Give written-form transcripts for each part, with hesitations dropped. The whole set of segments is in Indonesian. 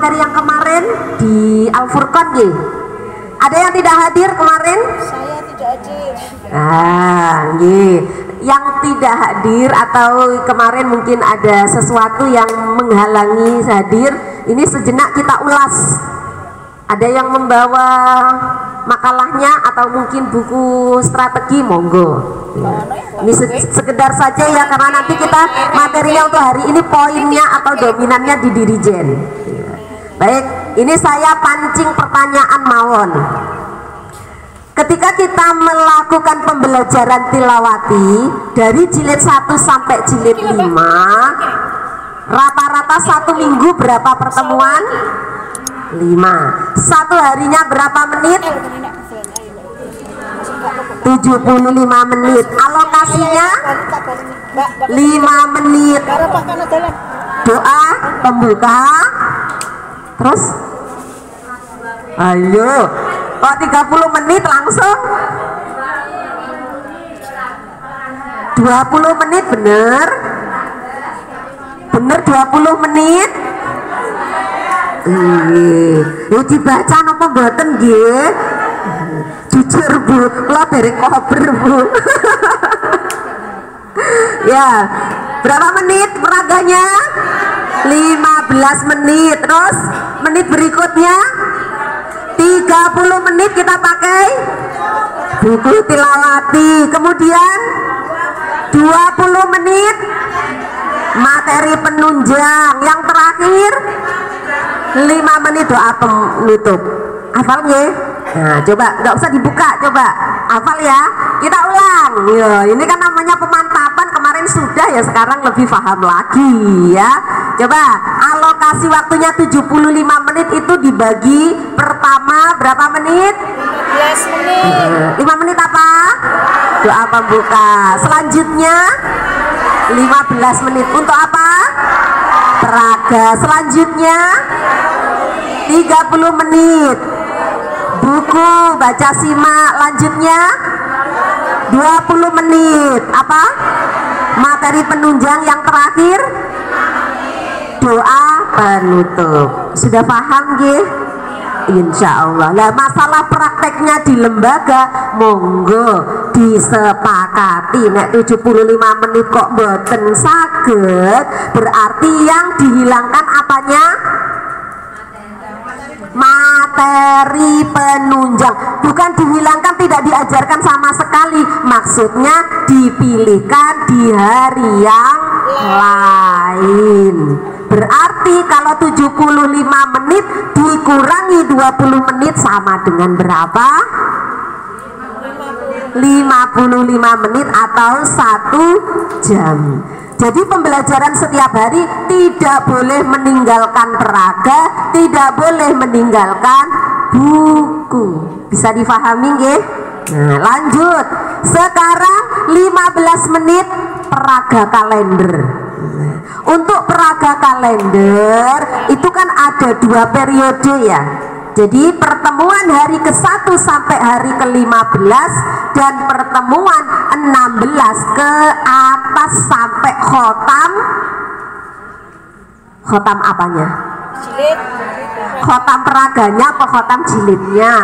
materi yang kemarin di Al-Furqan nggih? Ada yang tidak hadir kemarin? Saya tidak hadir. Nggih. Yang tidak hadir atau kemarin mungkin ada sesuatu yang menghalangi hadir, ini sejenak kita ulas. Ada yang membawa makalahnya atau mungkin buku strategi, monggo. Ini sekedar saja ya, karena nanti kita materinya untuk hari ini poinnya atau dominannya di dirijen. Baik, ini saya pancing pertanyaan mawon. Ketika kita melakukan pembelajaran tilawati dari jilid 1 sampai jilid 5, rata-rata 1 minggu berapa pertemuan? 5. 1 harinya berapa menit? 75 menit. Alokasinya 5 menit. Doa pembuka. Terus? Ayo. Kok 30 menit langsung? 20 menit bener? Bener 20 menit? Ini dibaca napa mboten nggih? Jujur Bu, kula dereng kober Bu. Ya, berapa menit peraganya? 15 menit. Terus menit berikutnya 30 menit kita pakai buku tilawati. Kemudian 20 menit materi penunjang. Yang terakhir 5 menit doa penutup. Hafal nggih? Nah, coba nggak usah dibuka, coba hafal ya. Kita ulang. Ya, ini kan namanya pemantapan, kemarin sudah ya, sekarang lebih paham lagi ya. Coba alokasi waktunya 75 menit itu dibagi pertama berapa menit? 15 menit. 5 menit apa? Doa pembuka. Selanjutnya 15 menit untuk apa? Peraga. Selanjutnya 30 menit buku baca simak. Lanjutnya 20 menit apa? Materi penunjang. Yang terakhir doa penutup. Sudah paham nggih? Insya Allah. Nah, masalah prakteknya di lembaga monggo disepakati. Nek 75 menit kok mboten saged, berarti yang dihilangkan apanya? Materi penunjang. Bukan dihilangkan, tidak diajarkan sama sekali. Maksudnya dipilihkan di hari yang lain. Berarti kalau 75 menit dikurangi 20 menit sama dengan berapa? 55 menit atau 1 jam. Jadi pembelajaran setiap hari tidak boleh meninggalkan peraga, tidak boleh meninggalkan buku. Bisa difahami nggih? Nah, lanjut. Sekarang 15 menit peraga kalender. Untuk peraga kalender itu kan ada 2 periode ya. Jadi pertemuan hari ke-1 sampai hari ke-15 dan pertemuan 16 ke atas sampai khotam. Khotam apanya? Jilid. Khotam peraganya apa khotam jilidnya?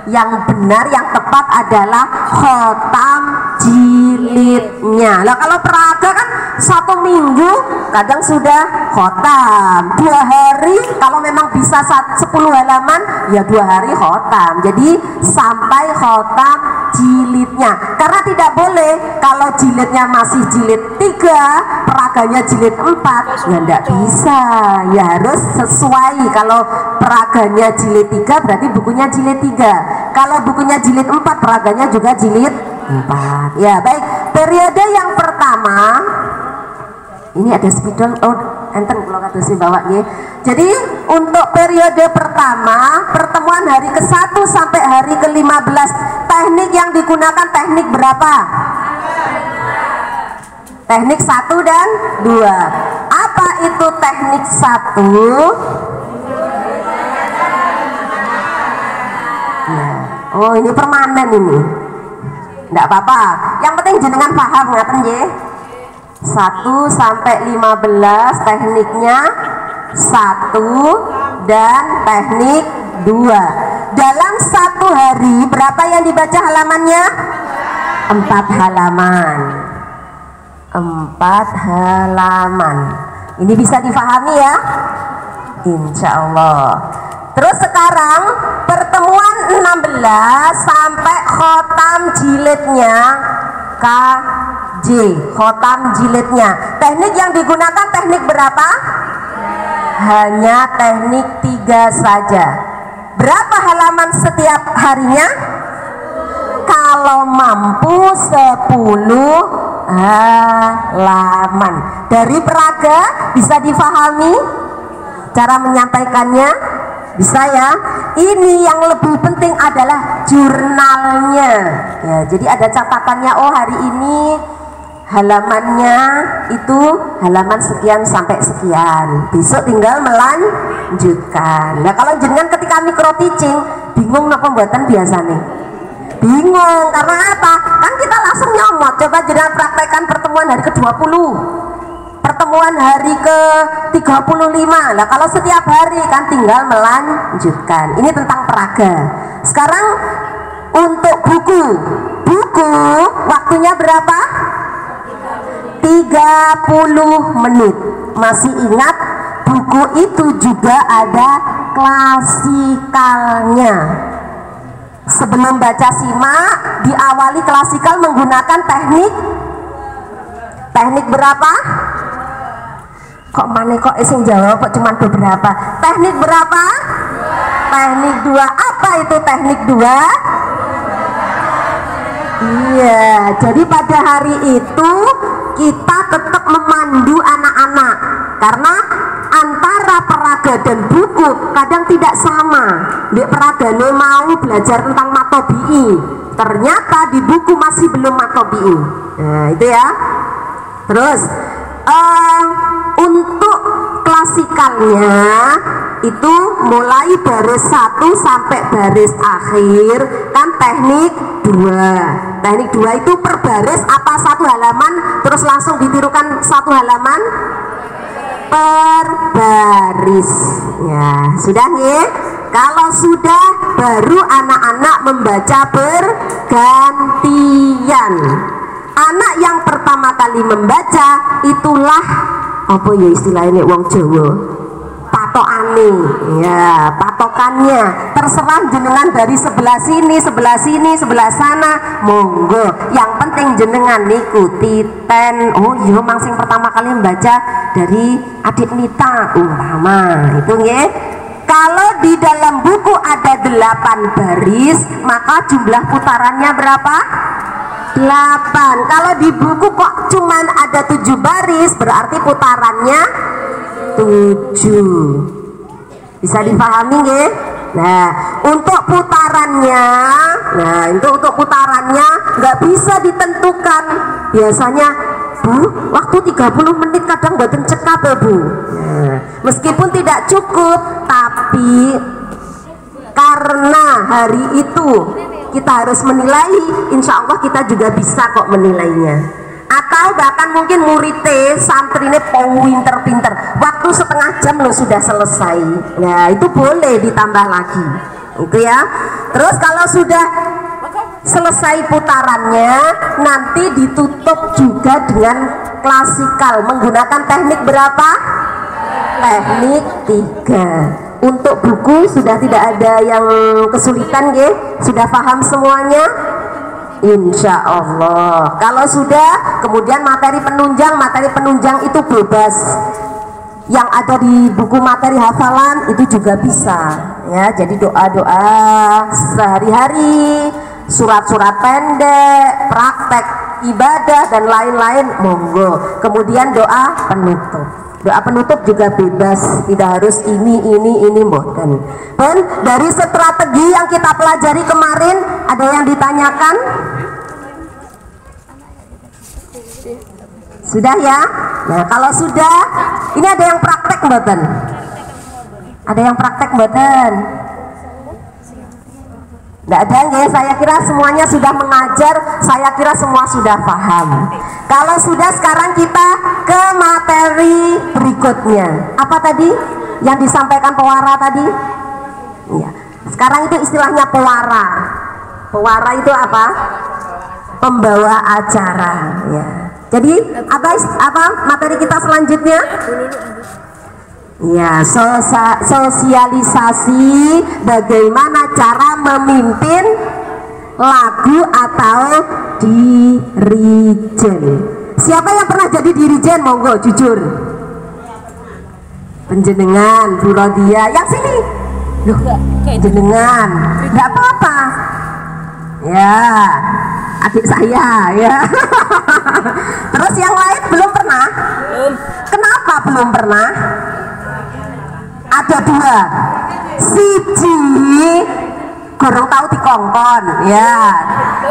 Yang benar, yang tepat adalah khotam jilidnya. Lah kalau peraga kan 1 minggu kadang sudah khotam, 2 hari kalau memang bisa 10 halaman ya 2 hari khotam. Jadi sampai khotam jilidnya. Karena tidak boleh kalau jilidnya masih jilid 3, peraganya jilid 4, ya enggak bisa. Ya harus sesuai. Kalau peraganya jilid 3 berarti bukunya jilid 3. Kalau bukunya jilid 4, peraganya juga jilid 4. Ya, baik. Periode yang pertama ini ada spidol. Oh, enten kalau kata si bawa ya. Jadi untuk periode pertama, pertemuan hari ke-1 sampai hari ke-15, teknik yang digunakan teknik berapa? Teknik 1 dan 2. Apa itu teknik 1? Ya. Oh, ini permanen ini. Enggak apa-apa. Yang penting jenengan paham ngaten nggih. 1 sampai 15 tekniknya 1 dan teknik 2. Dalam satu hari berapa yang dibaca halamannya? 4 halaman. 4 halaman. Ini bisa difahami ya? Insya Allah. Terus sekarang pertemuan 16 sampai khotam jilidnya KJ, khotam jilidnya. Teknik yang digunakan teknik berapa? Hanya teknik 3 saja. Berapa halaman setiap harinya? Kalau mampu 10 halaman. Dari peraga bisa difahami cara menyampaikannya? Bisa ya. Ini yang lebih penting adalah jurnalnya ya, jadi ada catatannya. Oh, hari ini halamannya itu halaman sekian sampai sekian, besok tinggal melanjutkan. Nah, kalau jenengan ketika micro teaching bingung apa pembuatan biasa nih? Bingung karena apa? Kan kita langsung nyomot. Coba jenengan praktekkan pertemuan hari ke-20, pertemuan hari ke-35. Nah, kalau setiap hari kan tinggal melanjutkan. Ini tentang peraga. Sekarang untuk buku waktunya berapa? 30 menit. Masih ingat buku itu juga ada klasikalnya. Sebelum baca simak diawali klasikal menggunakan teknik berapa? Kok mana kok iseng jawab kok cuma beberapa? Teknik berapa? Teknik 2. Apa itu teknik 2? Iya, jadi pada hari itu kita tetap memandu anak-anak karena antara peraga dan buku kadang tidak sama. Di peragane mau belajar tentang matobi'i, ternyata di buku masih belum matobi'i. Nah, itu ya. Terus untuk klasikalnya itu mulai baris 1 sampai baris akhir kan teknik 2. Teknik 2 itu per baris apa 1 halaman terus langsung ditirukan 1 halaman? Per baris. Ya, sudah nih. Kalau sudah baru anak-anak membaca bergantian. Anak yang pertama kali membaca itulah apa ya istilahnya wong Jawa? Patokane, ya patokannya. Terserah jenengan dari sebelah sini, sebelah sini, sebelah sana, monggo. Yang penting jenengan niku titen. Oh iya, mangsing pertama kali membaca dari Adik Nita umpama itu nggih. Kalau di dalam buku ada 8 baris, maka jumlah putarannya berapa? 8. Kalau di buku kok cuman ada 7 baris, berarti putarannya 7. Bisa dipahami nggih? Nah, untuk putarannya, untuk putarannya nggak bisa ditentukan. Biasanya, Bu, waktu 30 menit kadang mboten cekap ya, Bu. Nah, meskipun tidak cukup, tapi karena hari itu kita harus menilai, insya Allah kita juga bisa kok menilainya. Atau bahkan mungkin muridnya santrine pinter-pinter, waktu setengah jam lo sudah selesai. Nah, itu boleh ditambah lagi itu ya. Terus kalau sudah selesai putarannya, nanti ditutup juga dengan klasikal menggunakan teknik berapa? Teknik 3. Untuk buku sudah tidak ada yang kesulitan nggih? Sudah paham semuanya? Insya Allah. Kalau sudah, kemudian materi penunjang itu bebas. Yang ada di buku materi hafalan itu juga bisa ya. Jadi doa-doa sehari-hari, surat-surat pendek, praktek ibadah dan lain-lain, monggo. Kemudian doa penutup. Doa penutup juga bebas, tidak harus ini mboten. Dan dari strategi yang kita pelajari kemarin, ada yang ditanyakan? Sudah ya? Nah, kalau sudah, ini ada yang praktek mboten? Ada yang praktek mboten? Nggak ada nggih, saya kira semuanya sudah mengajar, saya kira semua sudah paham. Kalau sudah, sekarang kita ke materi berikutnya. Apa tadi? yang disampaikan pewara tadi? Ya. Sekarang itu istilahnya pewara. Pewara itu apa? Pembawa acara. Ya. Jadi apa materi kita selanjutnya? Ya, sosialisasi bagaimana cara memimpin lagu atau dirijen. Siapa yang pernah jadi dirijen? Monggo jujur. Penjenengan, Bu Rodia. Yang sini. Loh, jenengan. Enggak apa-apa. Ya, adik saya ya. Terus yang lain belum pernah? Belum. Kenapa belum pernah? Ada dua. Siji gorong tahu dikongkon ya.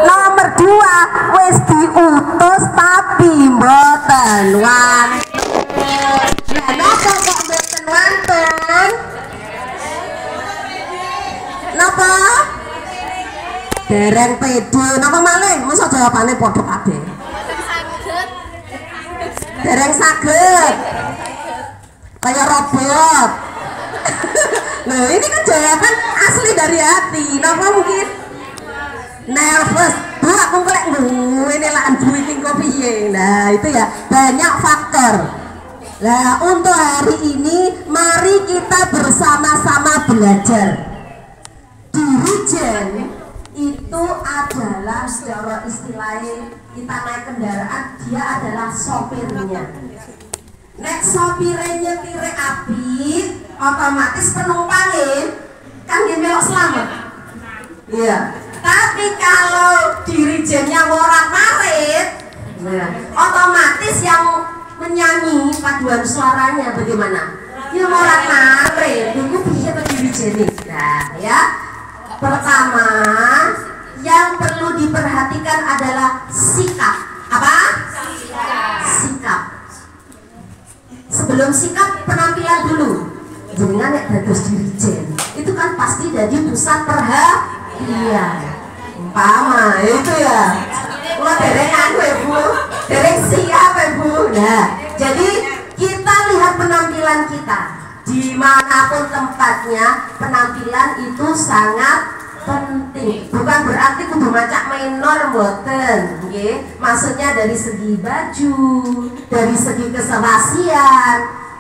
Nomor dua wis diutus tapi mboten wantun. Kenapa kok mboten wantun? Napa? Dereng pede. Napa malih? Masa jawabane padha kabeh. Dereng saged. Kayak robot. Nah ini kan jawaban asli dari hati. Napa mungkin nervous? Bu aku kelek ini lah duiting kopi ya. Nah itu ya banyak faktor. Nah untuk hari ini mari kita bersama-sama belajar. Dirijen itu adalah secara istilahnya kita naik kendaraan dia adalah sopirnya. Nek sopirnya kira api, otomatis penumpangnya kan dia melok selamat. Iya. Tapi kalau dirijennya morat marit, otomatis yang menyanyi paduan suaranya bagaimana? Ya morat marit. Itu bisa dirijen. Nah, ya. Pertama, yang perlu diperhatikan adalah sikap. Apa? Sikap. Sebelum sikap, penampilan dulu. Jangan ya dados dirijen. Itu kan pasti jadi pusat perhatian. Umpama itu ya. Wah dereng anu ya Bu, dereng siap ya Bu. Nah, jadi kita lihat penampilan kita. Dimanapun tempatnya, penampilan itu sangat penting. Bukan berarti kudu macak minor mboten, nggih. Maksudnya dari segi baju, dari segi keserasian.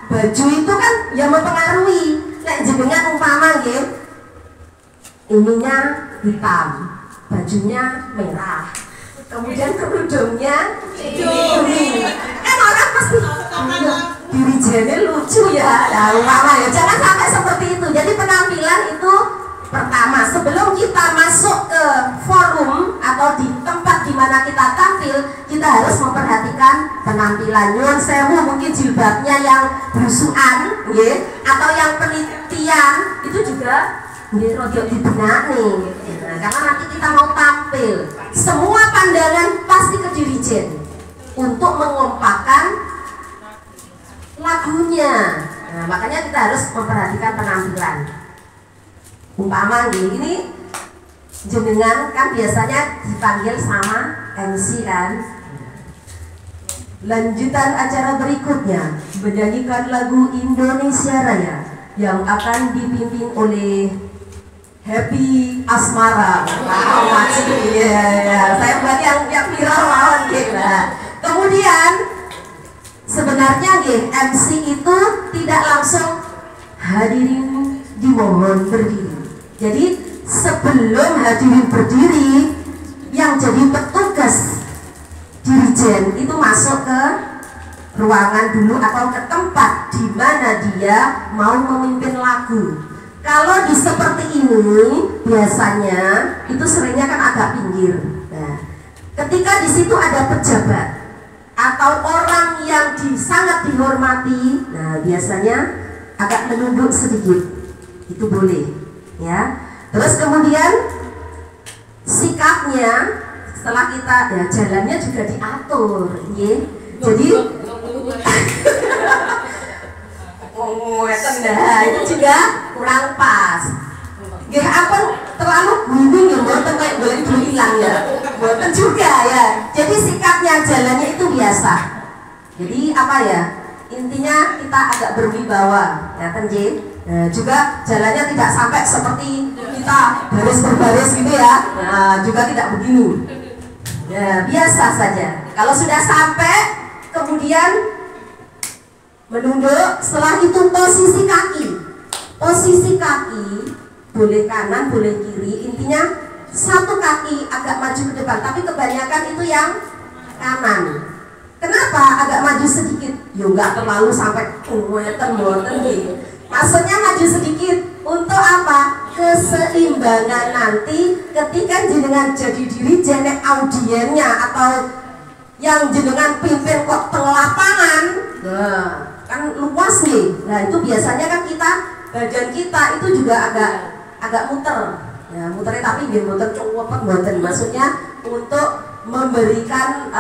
Baju itu kan yang mempengaruhi. Nek jenengan umpama nggih, ininya hitam, bajunya merah. Kemudian kerudungnya kuning. Kan orang pasti dirijennya lucu ya. Nah, umpama ya jangan sampai seperti itu. Jadi penampilan itu pertama, sebelum kita masuk ke forum atau di tempat di mana kita tampil, kita harus memperhatikan penampilan. Nyuwun sewu mungkin jilbabnya yang blusukan, nggih, atau yang penitian itu juga nggih rada dibenakne. Nah, karena nanti kita mau tampil, semua pandangan pasti ke dirijen untuk mengompakkan lagunya. Nah, makanya kita harus memperhatikan penampilan. Umpama ini jenengan kan biasanya dipanggil sama MC kan. Lanjutan acara berikutnya menyanyikan lagu Indonesia Raya yang akan dipimpin oleh Happy Asmara. Wow, ya. Saya buat yang viral lawan gitu. Kemudian sebenarnya MC itu tidak langsung hadirin dimohon berdiri. Jadi sebelum hadirin berdiri, yang jadi petugas dirijen itu masuk ke ruangan dulu atau ke tempat di mana dia mau memimpin lagu. Kalau di seperti ini biasanya itu seringnya kan agak pinggir. Nah, ketika di situ ada pejabat atau orang yang sangat dihormati, nah biasanya agak menunduk sedikit, itu boleh. Ya, terus kemudian sikapnya setelah kita ya jalannya juga diatur, ya. Jadi nah itu juga kurang pas. Gak apa terlalu booming ya, buatan kayak boleh hilang ya, buatan juga ya. Jadi sikapnya jalannya itu biasa. Jadi apa ya? Intinya kita agak berwibawa. Ya nah, juga jalannya tidak sampai seperti kita baris berbaris gitu ya. Nah, juga tidak begini. Ya, biasa saja. Kalau sudah sampai, kemudian menunduk. Setelah itu posisi kaki. Posisi kaki boleh kanan, boleh kiri. Intinya satu kaki agak maju ke depan, tapi kebanyakan itu yang kanan. Kenapa agak maju sedikit? Ya nggak terlalu sampai ngeten gitu. Maksudnya maju sedikit untuk apa? Keseimbangan nanti ketika jenengan jadi diri jenek audiennya atau yang jenengan pimpin kok tengah lapangan. Nah, kan luas nih. Nah, itu biasanya kan kita badan kita itu juga agak muter. Ya, muternya tapi dia muter cukup mboten. Maksudnya untuk memberikan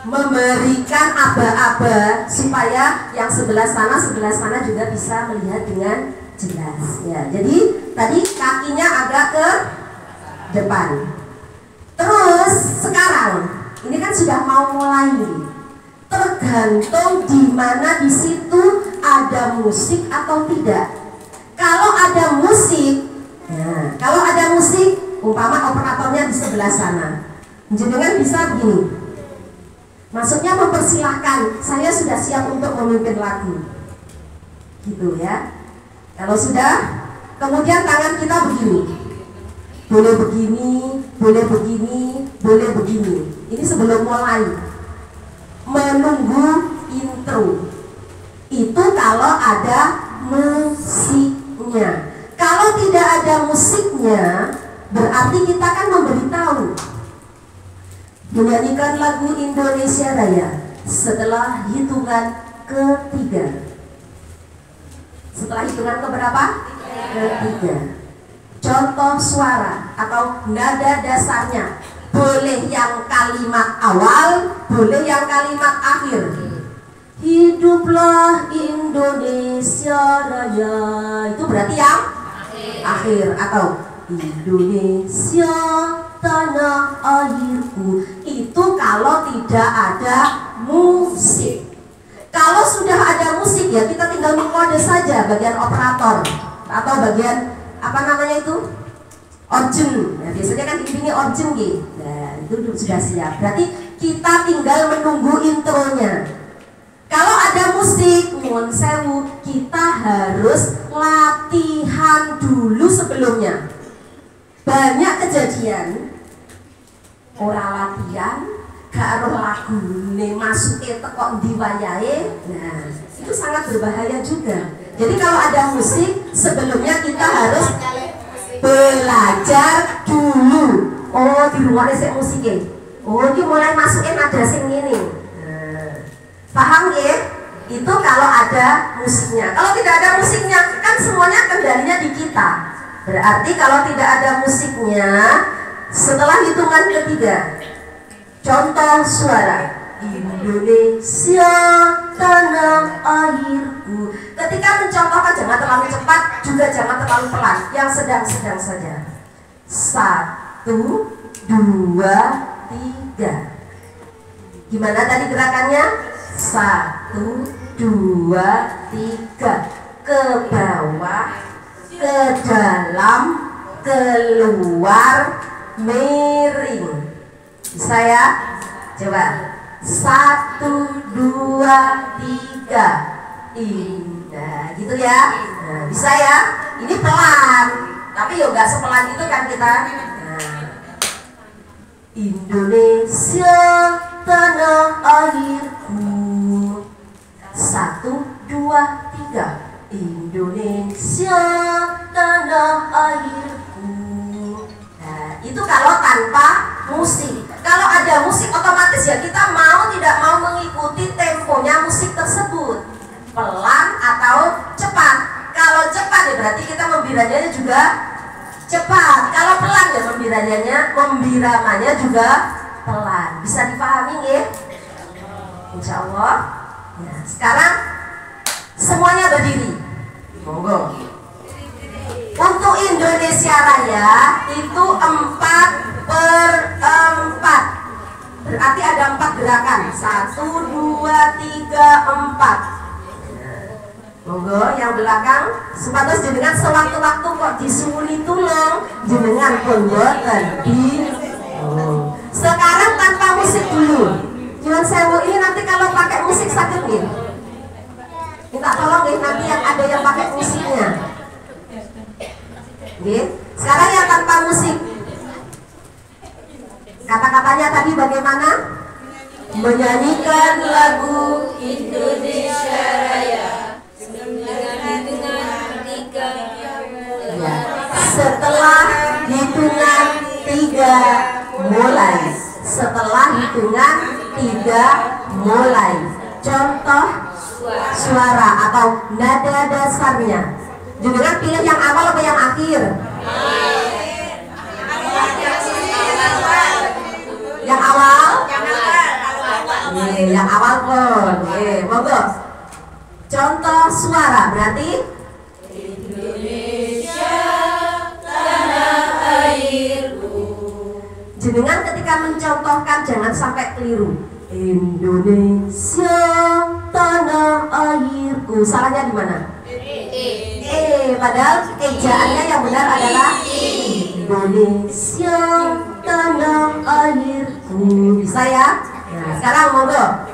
memberikan aba-aba supaya yang sebelah sana juga bisa melihat dengan jelas ya. Jadi tadi kakinya agak ke depan. Terus sekarang ini kan sudah mau mulai, tergantung di mana di situ ada musik atau tidak. Kalau ada musik, ya, kalau ada musik, umpama operatornya di sebelah sana, jenengan bisa begini. Maksudnya mempersilahkan, saya sudah siap untuk memimpin lagu, gitu ya. Kalau sudah, kemudian tangan kita begini, boleh begini, boleh begini, boleh begini. Ini sebelum mulai, menunggu intro. Itu kalau ada musiknya. Kalau tidak ada musiknya, berarti kita kan memberitahu. Menyanyikan lagu Indonesia Raya setelah hitungan ketiga. Setelah hitungan keberapa? Ketiga. Contoh suara atau nada dasarnya, boleh yang kalimat awal, boleh yang kalimat akhir. Hiduplah Indonesia Raya, itu berarti yang akhir. Atau Indonesia tanah airku, itu kalau tidak ada musik. Kalau sudah ada musik ya kita tinggal mengkode saja bagian operator atau bagian apa namanya itu organ. Nah, biasanya kan ini organ gitu. Nah, itu sudah siap. Berarti kita tinggal menunggu intronya. Kalau ada musik, nyuwun sewu, kita harus latihan dulu sebelumnya. Banyak kejadian orang latihan gak roh lagu masuke teko ndi wayahe. Nah, itu sangat berbahaya juga. Jadi kalau ada musik, sebelumnya kita harus belajar dulu. Oh, di luar sik musike. Oh, ini mulai masukin nada sing ngene. Nah, paham ya? Itu kalau ada musiknya. Kalau tidak ada musiknya, kan semuanya kendalinya di kita. Berarti kalau tidak ada musiknya, setelah hitungan ketiga, contoh suara Indonesia tanah airku. Ketika mencontohkan jangan terlalu cepat, juga jangan terlalu pelan, yang sedang-sedang saja. 1, 2, 3. Gimana tadi gerakannya? 1, 2, 3. Ke bawah, ke dalam, keluar, miring. Bisa ya? Coba 1, 2, 3. Nah, gitu ya. Nah, bisa ya? Ini pelan, tapi ya nggak sepelan itu kan kita. Nah, Indonesia tanah airku. 1, 2, 3. Indonesia tanah airku. Nah, itu kalau tanpa musik. Kalau ada musik otomatis ya kita mau tidak mau mengikuti temponya musik tersebut, pelan atau cepat. Kalau cepat ya berarti kita membiramanya juga cepat. Kalau pelan ya membiramanya juga pelan. Bisa dipahami ya? Insya Allah. Ya, sekarang semuanya berdiri. Monggo. Untuk Indonesia Raya itu 4/4. Berarti ada 4 gerakan. 1, 2, 3, 4. Monggo yang belakang supados jenengan sewaktu-waktu kok disuwuni tulung jenengan pun boten di. Sekarang tanpa musik dulu. Nyuwun sewu ini nanti kalau pakai musik sakit nggih. Minta tolong nggih nanti yang ada yang pakai musiknya. Nggih. Sekarang yang tanpa musik. Kata-katanya tadi bagaimana? Menyanyikan lagu Indonesia Raya. Ya. Setelah hitungan 3 mulai. Setelah hitungan 3 mulai. Contoh suara atau nada dasarnya. Jenengan pilih yang awal atau yang akhir? Yang awal? Yang awal pun. Monggo. Contoh suara berarti Indonesia tanah airku. jenengan ketika mencontohkan jangan sampai keliru. Indonesia tanah airku. Salahnya di mana? Padahal ejaannya yang benar adalah Indonesia tanah airku. Bisa ya? Nah, sekarang monggo.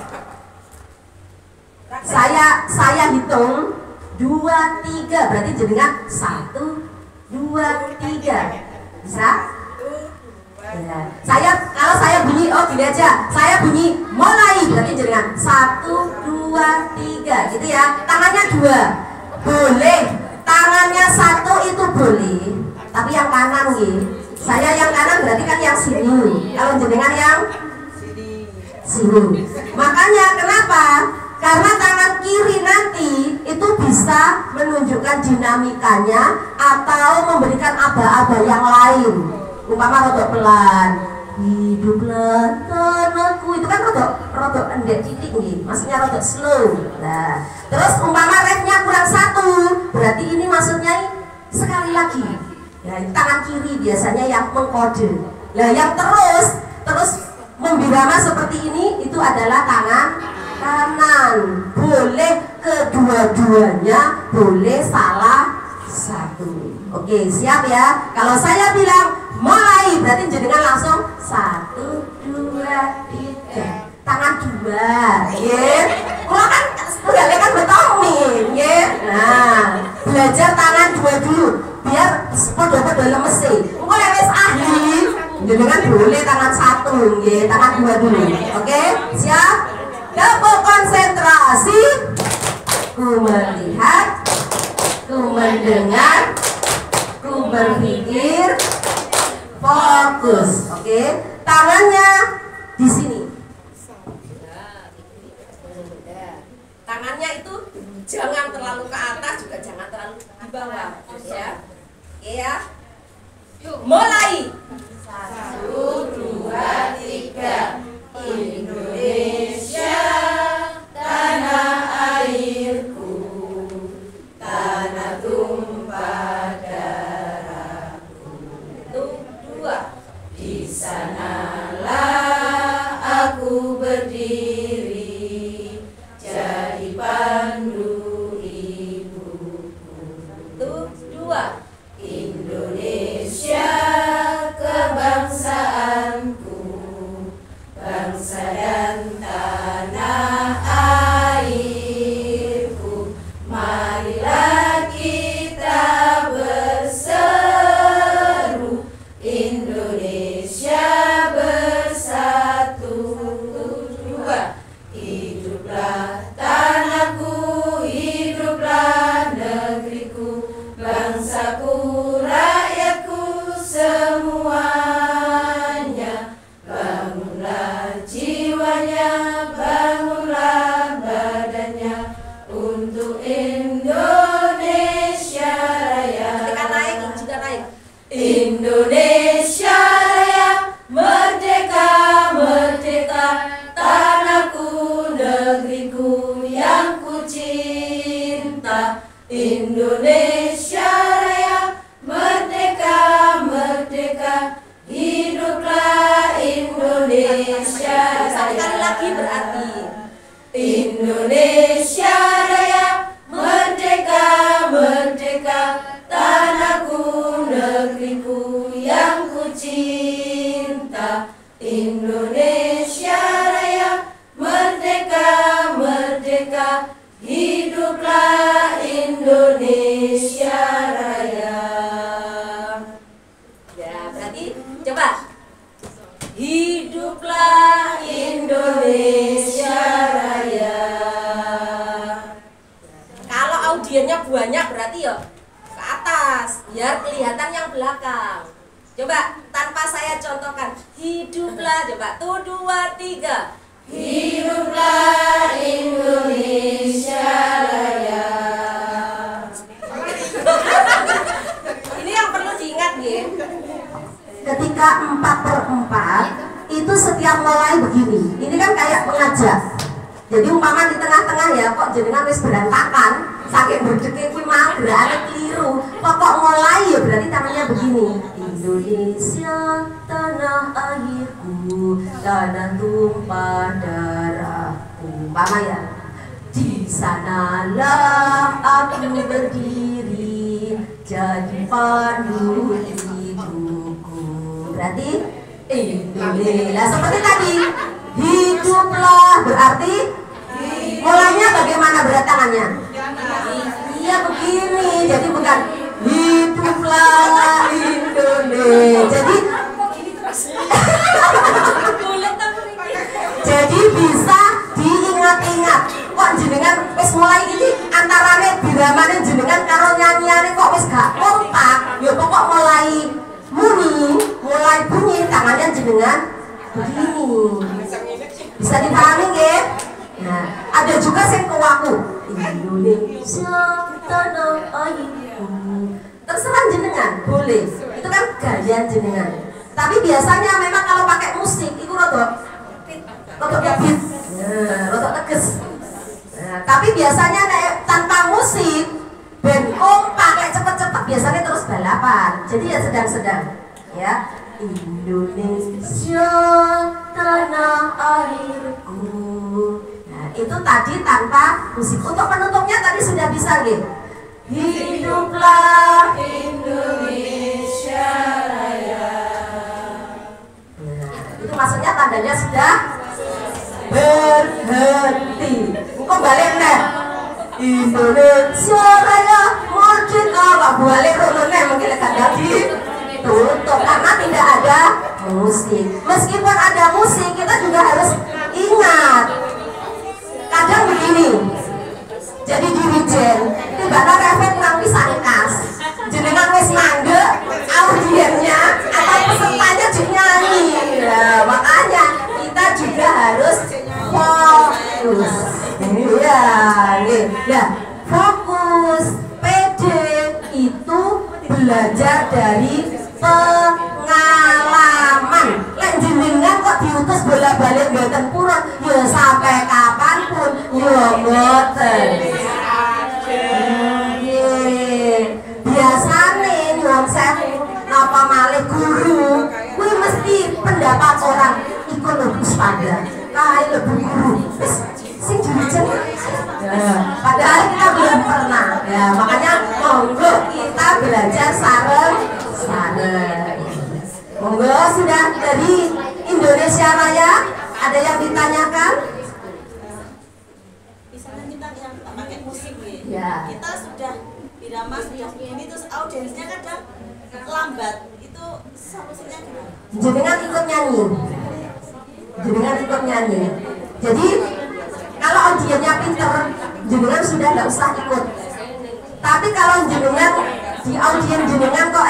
Saya hitung 2, 3 berarti jenengan 1, 2, 3. Bisa? Ya. Kalau saya bunyi gini aja. Saya bunyi mulai berarti jenengan 1, 2, 3 gitu ya. Tangannya 2. Boleh. Tangannya 1 itu boleh. Tapi yang kanan nih. Saya yang kanan berarti kan yang sini. Kalau jenengan yang sini. Makanya kenapa? Karena tangan kiri nanti itu bisa menunjukkan dinamikanya atau memberikan aba-aba yang lain. Umpama rodok pelan, hiduplah tanahku, itu kan rodok endek titik nih, maksudnya rodok slow. Nah, terus umpama refnya kurang 1, berarti ini maksudnya sekali lagi. Ya, tangan kiri biasanya yang mengkode. Nah, yang terus membirama seperti ini itu adalah tangan kanan. Boleh kedua-duanya, boleh salah satu. Oke, siap ya. Kalau saya bilang mulai berarti jenengan langsung 1, 2, 3. Tangan 2. Nggih. Kula kan tunggale kan betomin, nggih. Nah, belajar tangan 2 dulu biar padha-padha lemes e. Engko lek wis ahli, jenengan boleh tangan 1, nggih, tangan 2 dulu. Oke, siap? Dapat konsentrasi. Ku melihat, ku mendengar, ku berpikir, fokus. Oke, tangannya di sini. Tangannya itu jangan terlalu ke atas, juga jangan terlalu di bawah, ya. Oke ya. Mulai. 1, 2, 3. Indonesia tanah airku, tanah tumpah darahku. Itu 2. Di sanalah aku berdiri, jadi pandu ibuku. Itu 2. Indonesia kebangsaanku, bangsa dan tanah airku. Marilah kita berseru, Indonesia bersatu. 2. Hiduplah tanahku, hiduplah negeriku, bangsaku, rakyatku semuanya. Bangunlah jiwanya, bangunlah badannya untuk Indonesia Raya. Ketika naik, juga naik. Indonesia Raya, merdeka, merdeka, tanahku, negeriku yang ku cinta. Indonesia Raya, merdeka, merdeka, hiduplah Indonesia Raya. Sekali lagi berarti Indonesia Raya, merdeka. Hiduplah Indonesia Raya. Kalau audiennya banyak berarti ya ke atas, biar kelihatan yang belakang. Coba tanpa saya contohkan, hiduplah, coba 1, 2, 3. Hiduplah Indonesia Raya. Ini yang perlu diingat ya. Ketika 4/4 itu setiap mulai begini. Ini kan kayak mengajak. Jadi umpama di tengah-tengah ya, kok jenengan wis berantakan, saking berdeke kuwi mah gerakane keliru. Kok mulai ya berarti tangannya begini. Indonesia tanah airku, tanah tumpah darahku. Umpama ya. Di sanalah aku berdiri, jadi pandu hidupku. Berarti Indonesia seperti tadi. Hiduplah berarti mulainya bagaimana berat tangannya? Iya begini, jadi bukan hiduplah Indonesia. Jadi bisa diingat-ingat. Kok jenengan wis mulai ini antarane diramane jenengan karo nyanyiane kok wis gak kompak. Ya pokok mulai mulai bunyi tangannya jenengan begini. Bisa dipahami nggih? Nah, ada juga sing kewaku. Indonesia tanah airku. Terserah jenengan, boleh. Itu kan gaya jenengan. Tapi biasanya memang kalau pakai musik itu rada ngebeat. Nah, rada tegas. Nah, tapi biasanya tanpa musik ben kompak kayak cepet-cepet biasanya terus balapan. Jadi ya sedang-sedang. Ya. Indonesia tanah airku. Nah, itu tadi tanpa musik. Untuk penutupnya tadi sudah bisa gitu. Hiduplah Indonesia Raya. Nah, itu maksudnya tandanya sudah berhenti. Engkau balik nih. Indonesia Raya merdeka. Gak balik rununnya mungkin lekat jadi tutup karena tidak ada musik. Meskipun ada musik, kita juga harus ingat. Kadang begini. Jadi dirijen, tiba-tiba refek nang pisan kas. Jenengan wis ngangge audiennya atau pesertanya dinyanyi. Nah, makanya kita juga harus fokus. Iya, ya, fokus. PD itu belajar dari pengalaman. Lek jenengan kok diutus bolak-balik mboten purun, ya sampai kapanpun ya mboten. Biasane nyuwun sewu napa malih guru kuwi mesti pendapat orang ikut lebih pada kae lebih guru wis sing jujur. Padahal kita belum pernah ya, makanya monggo kita belajar sareng-sareng. Monggo sudah dari Indonesia Raya ada yang ditanyakan? Misalnya kita yang pakai musik Ya. kita sudah irama sudah begini terus audiensnya kadang lambat, itu solusinya gimana? Jenengan ikut nyanyi. Jenengan ikut nyanyi. Jadi kalau audiennya pinter, jenengan sudah tidak usah ikut. Tapi kalau jenengan di audien jenengan kok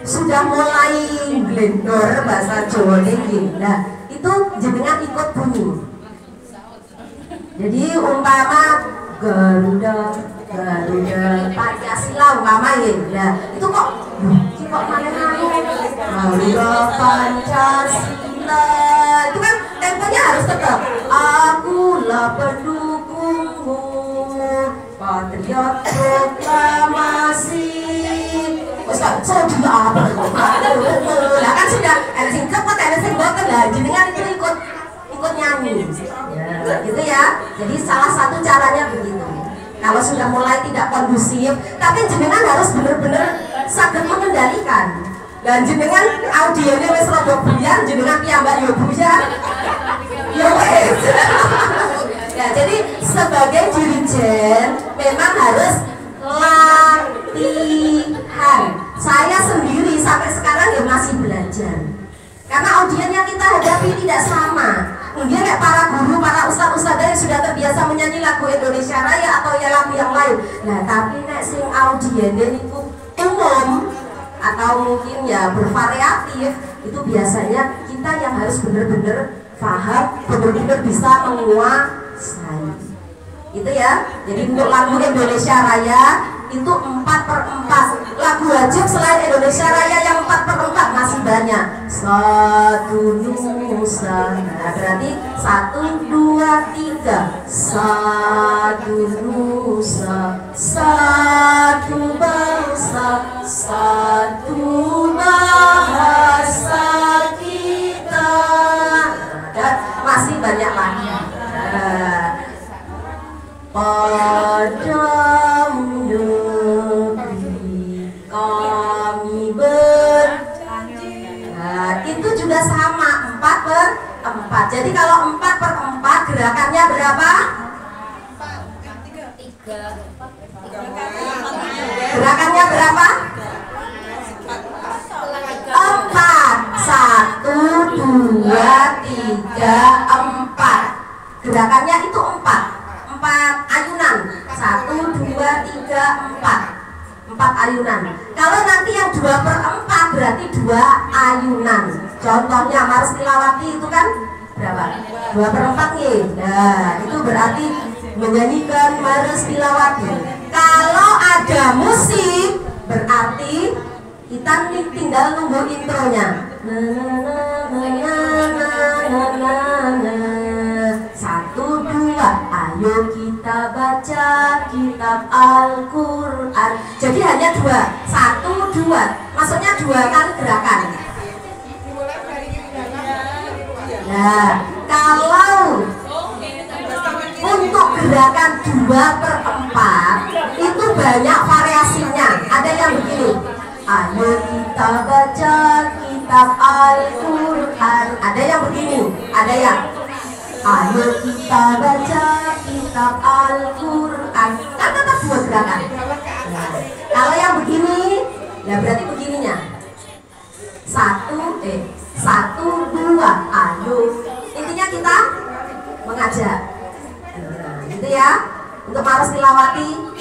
sudah mulai blendor bahasa Jawa ini, nah itu jenengan ikut bunyi. Jadi umpama Garuda, Garuda Pancasila umpama ya, nah itu kok mana-mana Garuda Pancasila, itu kan temponya harus tetap. Akulah pendukungmu, patriot proklamasi. Sudah apa? Lah kan sudah ada sing kepet, ada sing boten lah. Jenengan itu ikut nyanyi. Ya, gitu ya. Jadi salah satu caranya begitu. Kalau sudah mulai tidak kondusif, tapi jenengan harus benar-benar saged mengendalikan. Dan jenengan audiennya wis rada buyar, jenengan piyambak yo buyar. Ya wes. Ya, jadi sebagai dirijen memang harus latihan. Saya sendiri sampai sekarang ya masih belajar. Karena audien yang kita hadapi tidak sama lain. Nah tapi nek sing audiene niku umum atau mungkin ya bervariatif, itu biasanya kita yang harus benar-benar paham, benar-benar bisa menguasai. Itu ya. Jadi untuk lagu Indonesia Raya itu 4/4. Lagu wajib selain Indonesia Raya yang 4/4 masih banyak. Satu Nusa. Nah, berarti 1, 2, 3. Satu Nusa, satu bangsa, satu bahasa kita. Dan masih banyak lagi. Padamu negeri kami nah, itu juga sama 4/4. Jadi kalau 4/4 gerakannya berapa? 3. Gerakannya berapa? 4. 1, 2, 3, 4. Gerakannya itu 4 ayunan. 1, 2, 3, 4 ayunan. Kalau nanti yang 2/4 berarti 2 ayunan. Contohnya Mars Tilawati itu kan berapa? 2/4 nih. Nah itu berarti menyanyikan Mars Tilawati. Kalau ada musik berarti kita tinggal nunggu intronya. Satu, dua, ayo kita baca kitab Al-Quran. Jadi hanya 2, 1, 2. Maksudnya 2 kali gerakan. Nah, kalau untuk gerakan 2/4 itu banyak variasinya. Ada yang begini. Ayo kita baca kitab Al-Quran. Ada yang begini. Ada yang ayo kita baca kitab Al-Quran. Kan tetap 2 gerakan. Nah, kalau yang begini, ya berarti begininya. 1, 2, ayo. Intinya kita mengajak. Nah, gitu ya. Untuk Mars Tilawati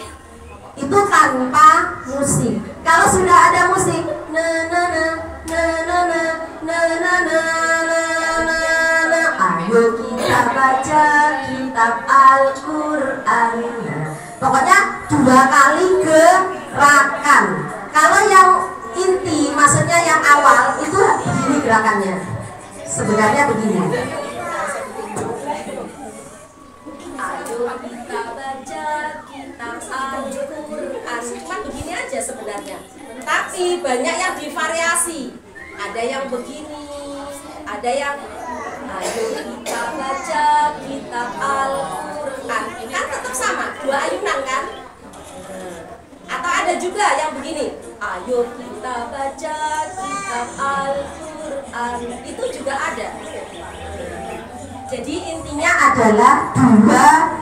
itu tanpa musik. Kalau sudah ada musik, ayo kita baca kitab Al-Quran. Pokoknya 2 kali gerakan. Kalau yang inti, maksudnya yang awal itu begini gerakannya. Sebenarnya begini. Ayo kita baca kitab Al-Quran. Cuma begini aja sebenarnya. Tapi banyak yang divariasi. Ada yang begini, ada yang ayo kita baca kitab Al-Quran. Kan tetap sama, 2 ayunan kan? Atau ada juga yang begini, ayo kita baca kitab Al-Quran. Itu juga ada. Jadi intinya adalah 2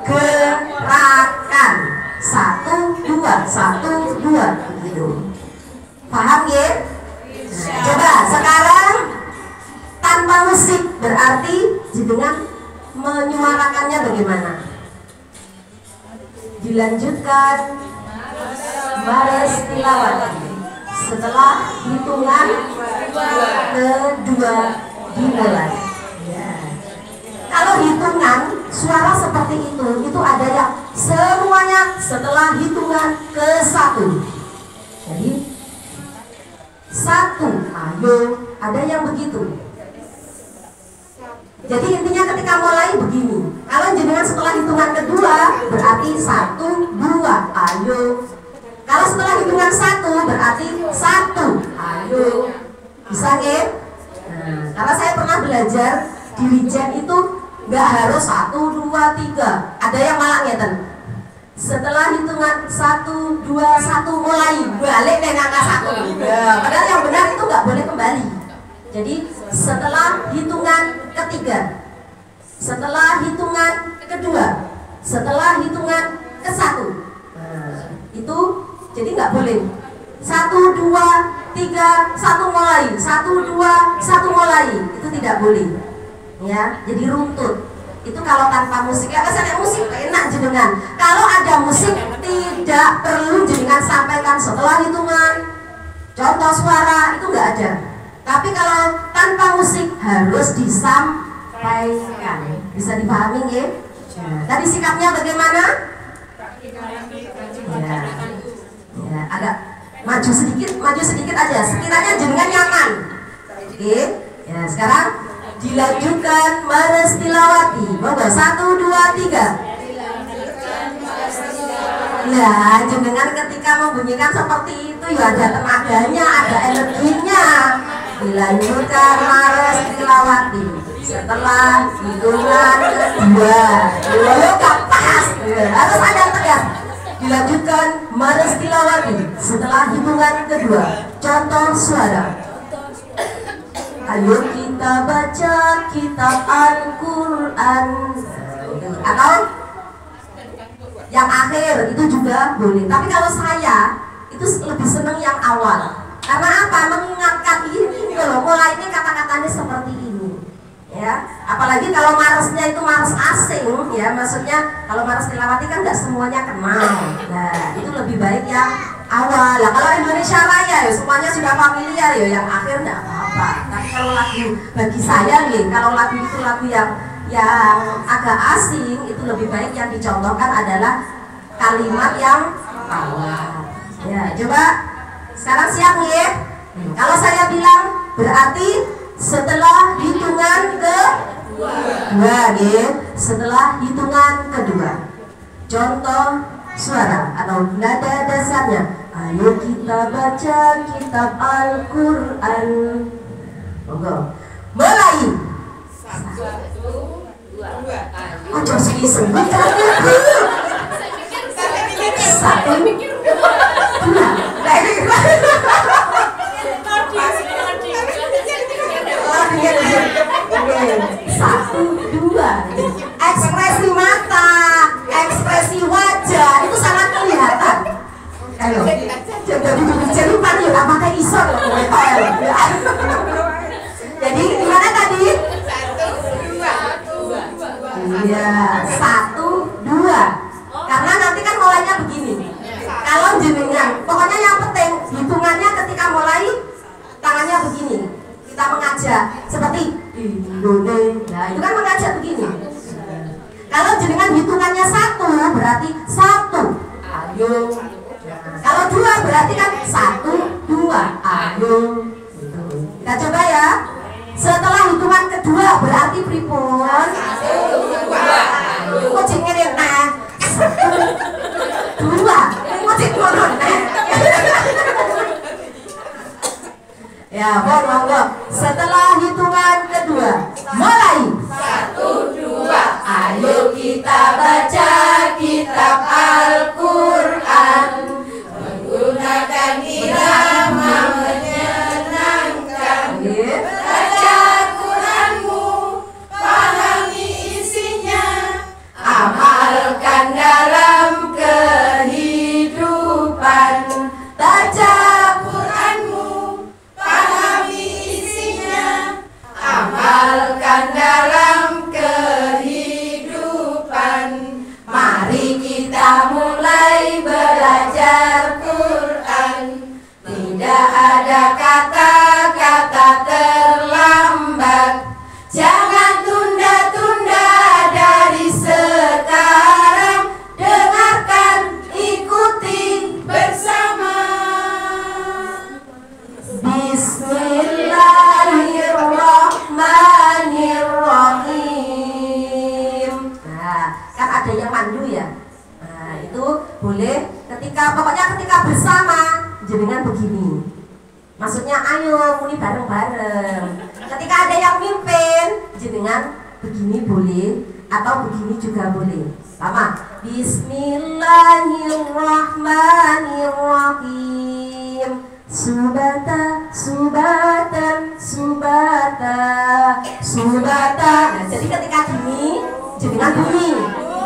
gerakan. 1, 2, 1, 2 begitu. Paham ya? Nah, coba sekarang tanpa musik berarti dengan menyuarakannya bagaimana? Dilanjutkan Mars Tilawati. Setelah hitungan kedua dimulai. Ya. Kalau hitungan suara seperti itu ada yang semuanya setelah hitungan ke-1. Jadi 1, ayo, ada yang begitu. Jadi intinya ketika mulai begini. Kalau jenengan setelah hitungan kedua berarti 1, 2, ayo. Kalau setelah hitungan 1 berarti 1, ayo. Bisa nggih? Nah, karena saya pernah belajar di Wijen itu nggak harus 1, 2, 3. Ada yang malah ngeten. Setelah hitungan 1, 2, 1 mulai balik ke angka 1. Ya, padahal yang benar itu nggak boleh kembali. Jadi setelah hitungan ketiga, setelah hitungan kedua, setelah hitungan ke-1, itu jadi nggak boleh 1, 2, 3, 1 mulai, 1, 2, 1 mulai, itu tidak boleh. Ya, jadi runtut. Itu kalau tanpa musik, ya kesannya musik enak jenengan. Kalau ada musik tidak perlu jenengan sampaikan setelah hitungan. Contoh suara itu nggak ada. Tapi kalau tanpa musik harus disampaikan. Bisa dipahami ya? Tadi sikapnya bagaimana? Ya, agak maju sedikit aja. Sekiranya jenengan nyaman. Oke. Ya, sekarang dilanjutkan Mares Tilawati. Monggo 1 2 3. Nah, jenengan ketika membunyikan seperti itu ya ada tenaganya, ada energinya. Dilanjutkan Mares Tilawati. Setelah hitungan kedua, gak pas. Harus ada tegas. Dilanjutkan Mares Tilawati. Setelah hitungan kedua, contoh suara. Ayo kita baca kitab Al-Quran. Atau yang akhir itu juga boleh. Tapi kalau saya itu lebih seneng yang awal. Karena apa? Mengingatkan ini loh, mulai ini kata-katanya seperti ini. Ya, apalagi kalau maresnya itu mares asing, ya maksudnya kalau Mares Tilawati kan nggak semuanya kenal. Nah, itu lebih baik yang awal. Lah kalau Indonesia Raya ya semuanya sudah familiar ya, yang akhir nggak apa-apa. Tapi kalau lagu bagi saya nih, kalau lagu itu lagu yang agak asing, itu lebih baik yang dicontohkan adalah kalimat yang awal. Ya, coba sekarang siap nih. Kalau saya bilang berarti setelah hitungan kedua, setelah hitungan kedua. Contoh suara atau nada dasarnya. Ayo kita baca kitab Al-Quran. Monggo. Mulai. 1 2 Oh, jam segini sebutkan. 1 2. Ekspresi mata, ekspresi wajah itu sangat kelihatan. Ayo, jadi panggil apakah iso? Jadi gimana tadi? 1 2. Iya, 1 2. Karena nanti kan mulainya begini. Kalau jenengan, pokoknya yang penting hitungannya ketika mulai tangannya begini. Kita mengajak seperti Indonesia. Nah, itu kan mengajak begini. Kalau jenengan hitungannya 1 berarti 1. Ayo. Kalau 2 berarti kan 1 2. Ayo. Kita coba ya. Setelah hitungan kedua berarti pripun? 1 2. Kok ngene nah. 1 2. Kok ngono nah. Ya, monggo. Setelah hitungan kedua, mulai. 1 2. Ayo kita baca kitab Al-Quran menggunakan irama menyenangkan. Baca Quranmu, pahami isinya, amalkan dalam kehidupan. Baca Quranmu, pahami isinya, amalkan dalam kehidupan. Mari kita mulai belajar Quran. Tidak ada kata-kata terlambat. Jangan tunda-tunda dari sekarang. Dengarkan, ikuti bersama. Bismillahirrahmanirrahim. Nah, kan ada yang mandu ya. Nah, itu boleh pokoknya ketika bersama jenengan begini. Maksudnya ayo muni bareng-bareng. Ketika ada yang mimpin, jenengan begini boleh atau begini juga boleh. Sama. Bismillahirrahmanirrahim. Subata, subatan, subata, subata. Nah, jadi ketika gini, jenengan bunyi.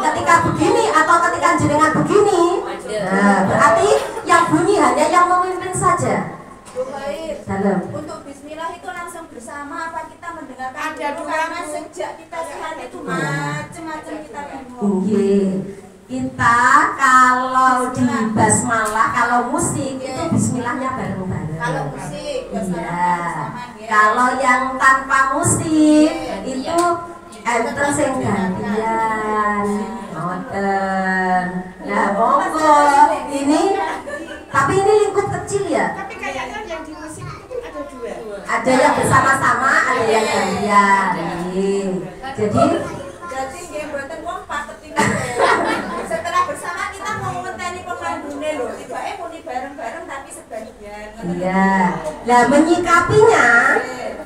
Ketika begini atau ketika jenengan begini, nah, berarti yang bunyi hanya yang memimpin saja. Dalam. Untuk bismillah itu langsung bersama apa kita mendengarkan Ada dulu? dua Karena Bu. sejak kita sehat itu macam-macam kita bingung. Nggih. Kita kalau di basmalah, kalau musik itu bismillahnya bareng-bareng. Kalau musik basmalah Iya. bersama ya. Kalau yang tanpa musik itu enten sing gantian. Ngoten. Nah, monggo. Ini tapi ini lingkup kecil ya. Tapi kayaknya yang di musik itu ada dua. Ada yang bersama-sama, ada yang gantian. Jadi Jadi nggih mboten kompak ketika setelah bersama kita mau ngenteni pemandune lho. Tibake muni bareng-bareng tapi sebagian. iya. Nah, menyikapinya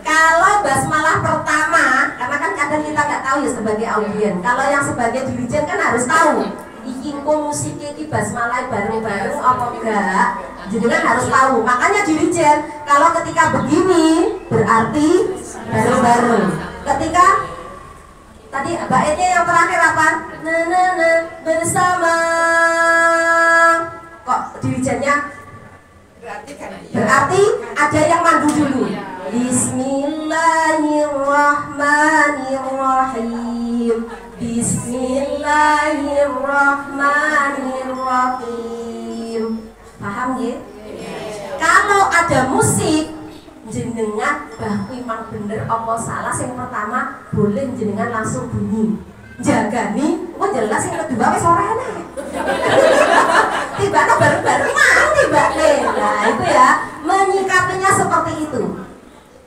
kalau basmalah pertama, karena kan kadang kita nggak tahu ya sebagai audien. Kalau yang sebagai dirijen kan harus tahu. Iki engko musiknya iki basmalah bareng-bareng apa enggak? Jadi kan harus tahu. Makanya dirijen kalau ketika begini berarti bareng-bareng. Ketika tadi baitnya yang terakhir apa? Na bersama. Kok dirijennya? Berarti kan Berarti ada yang mandu dulu. Bismillahirrahmanirrahim. Bismillahirrahmanirrahim. Paham ya? Kalau ada musik jenengan bah memang bener apa salah, yang pertama boleh jenengan langsung bunyi jagani, kok jelas yang kedua wis ora enak. Tiba-tiba bareng-bareng mang tiba. Nah, itu ya, menyikapinya seperti itu.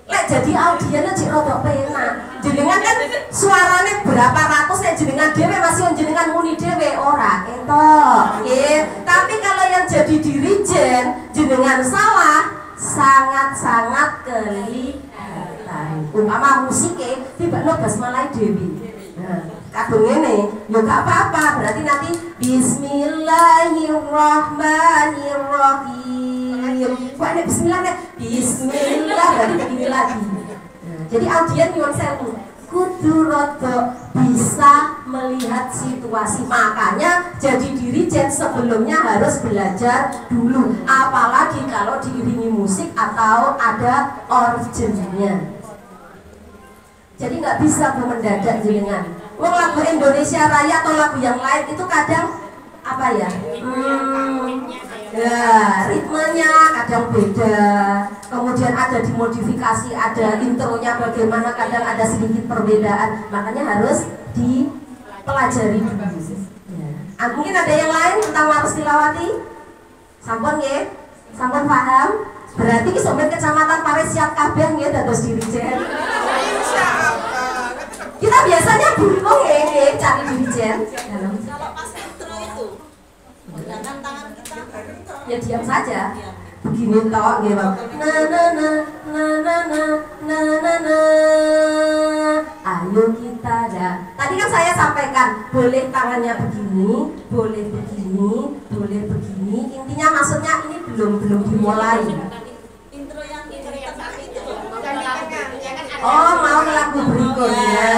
Lek jadi audiennya cik rodok penak. Jenengan kan suaranya berapa ratus, lek jenengan dhewe masih jenengan muni dhewe ora ketok. Nggih. Tapi kalau yang jadi dirijen jenengan salah, sangat-sangat kelihatan. Umpama musiknya tiba-tiba basmalah dewi. Nah, kadung ngene, ya gak apa-apa. Berarti nanti Bismillahirrahmanirrahim. Kok ada bismillah nih? Bismillah berarti begini lagi. Nah, jadi audien nyuwun sewu. Kudu rada bisa melihat situasi. Makanya jadi dirijen sebelumnya harus belajar dulu. Apalagi kalau diiringi musik atau ada originnya. Jadi nggak bisa mendadak jenengan. Wong lagu Indonesia Raya atau lagu yang lain itu kadang apa ya? Ya, ritmenya kadang beda. Kemudian ada dimodifikasi, ada intronya bagaimana, kadang ada sedikit perbedaan. Makanya harus dipelajari dulu. Ya. Mungkin ada yang lain tentang Laras Tilawati? Sampun nggih? Sampun paham? Berarti ki sampeyan Kecamatan Paris siap kabeh nggih dados dirijen. Kita biasanya bingung ya cari dirijen. Kalau pas intro itu, menggunakan tangan kita, Ya diam saja. Begini toh gitu. Na na na na na na na na na. Ayo kita dah. Tadi kan saya sampaikan boleh tangannya begini, boleh begini, boleh begini. Intinya maksudnya ini belum dimulai. intro yang di tengah itu, Oh, mau ke lagu berikutnya.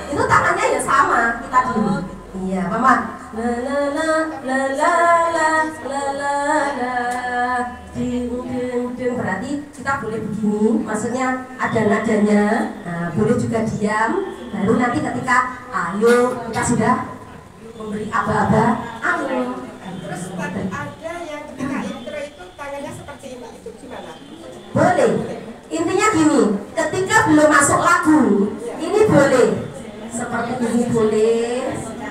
Itu tangannya ya sama kita dulu. Iya, Mama. La la la la la la la la la. Ding ding ding. Berarti kita boleh begini. Maksudnya ada nadanya. Nah, boleh juga diam. Baru nanti ketika ayo kita sudah memberi aba-aba. Ayo. terus ada yang ketika intro itu tangannya seperti ini, itu gimana? Boleh. Intinya gini, ketika belum masuk lagu, ini boleh. Seperti ini boleh.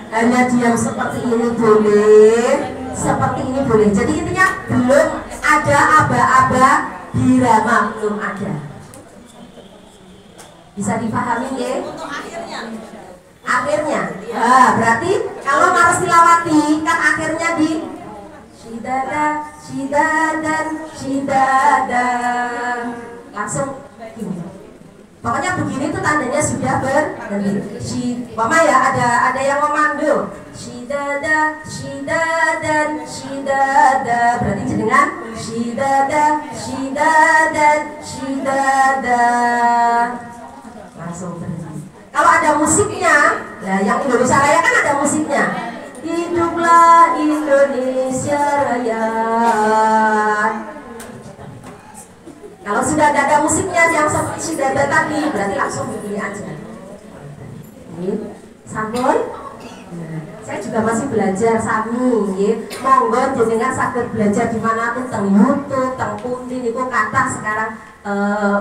Hanya diam seperti ini boleh. Seperti ini boleh. Jadi intinya belum ada aba-aba birama, belum ada. Bisa dipahami ya? untuk akhirnya. Akhirnya. Nah, berarti kalau Laras Tilawati kan akhirnya di Shidada, shidadan, shidadan. Langsung gini. Pokoknya begini tuh tandanya sudah berhenti. Mama ya ada yang memandu. Shidada, shidadan, shidada. Berarti jenengan shidada, shidadan, shidada. Langsung berhenti. Kalau ada musiknya, nah yang Indonesia Raya kan ada musiknya. Hiduplah Indonesia Raya. Kalau sudah ada musiknya yang seperti sudah ada tadi, berarti langsung begini aja. Ini sampun. Saya juga masih belajar sami, monggo jenengan saged belajar di mana tuh, teng YouTube, teng pundi niku kata sekarang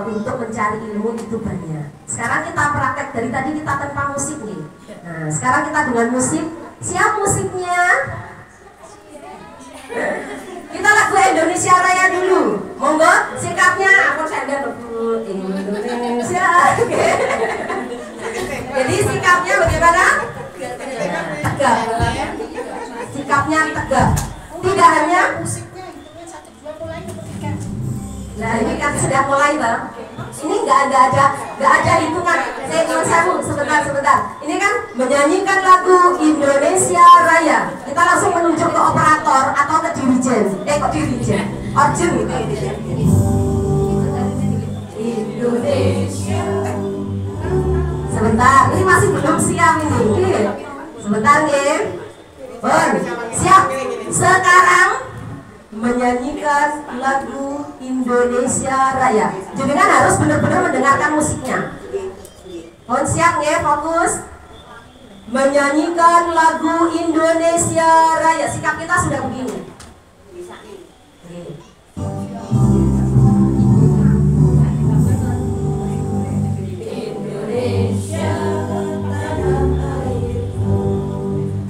untuk mencari ilmu itu banyak. Sekarang kita praktek dari tadi kita tanpa musik nih. Nah, sekarang kita dengan musik. Siap musiknya? Kita lagu Indonesia Raya dulu. Monggo sikapnya aku sadar Indonesia. Jadi sikapnya bagaimana? Tegak. Sikapnya tegak. Tidak hanya musiknya hitungnya 1 2 mulai ketika. nah ini kan sudah mulai bang. Ini nggak ada hitungan. Saya sebentar. Ini kan menyanyikan lagu Indonesia Raya. Kita langsung menunjuk ke operator atau ke dirijen. Orjen. Indonesia. Sebentar, ini masih belum siap ini. Sebentar nih. Siap. Sekarang menyanyikan lagu Indonesia Raya. Jenengan harus benar-benar mendengarkan musiknya. Siap nih, fokus. Menyanyikan lagu Indonesia Raya. Sikap kita sudah begini. Indonesia tanah airku,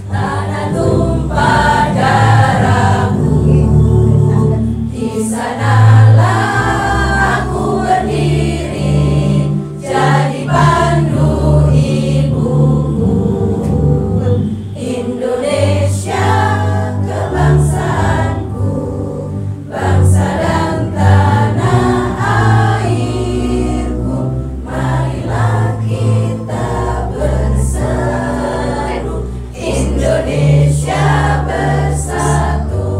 tanah tumpah darahku. Di sanalah aku berdiri, jadi pandu ibuku. Indonesia kebangsaanku, bangsa dan tanah airku. Marilah kita bersatu, Indonesia bersatu.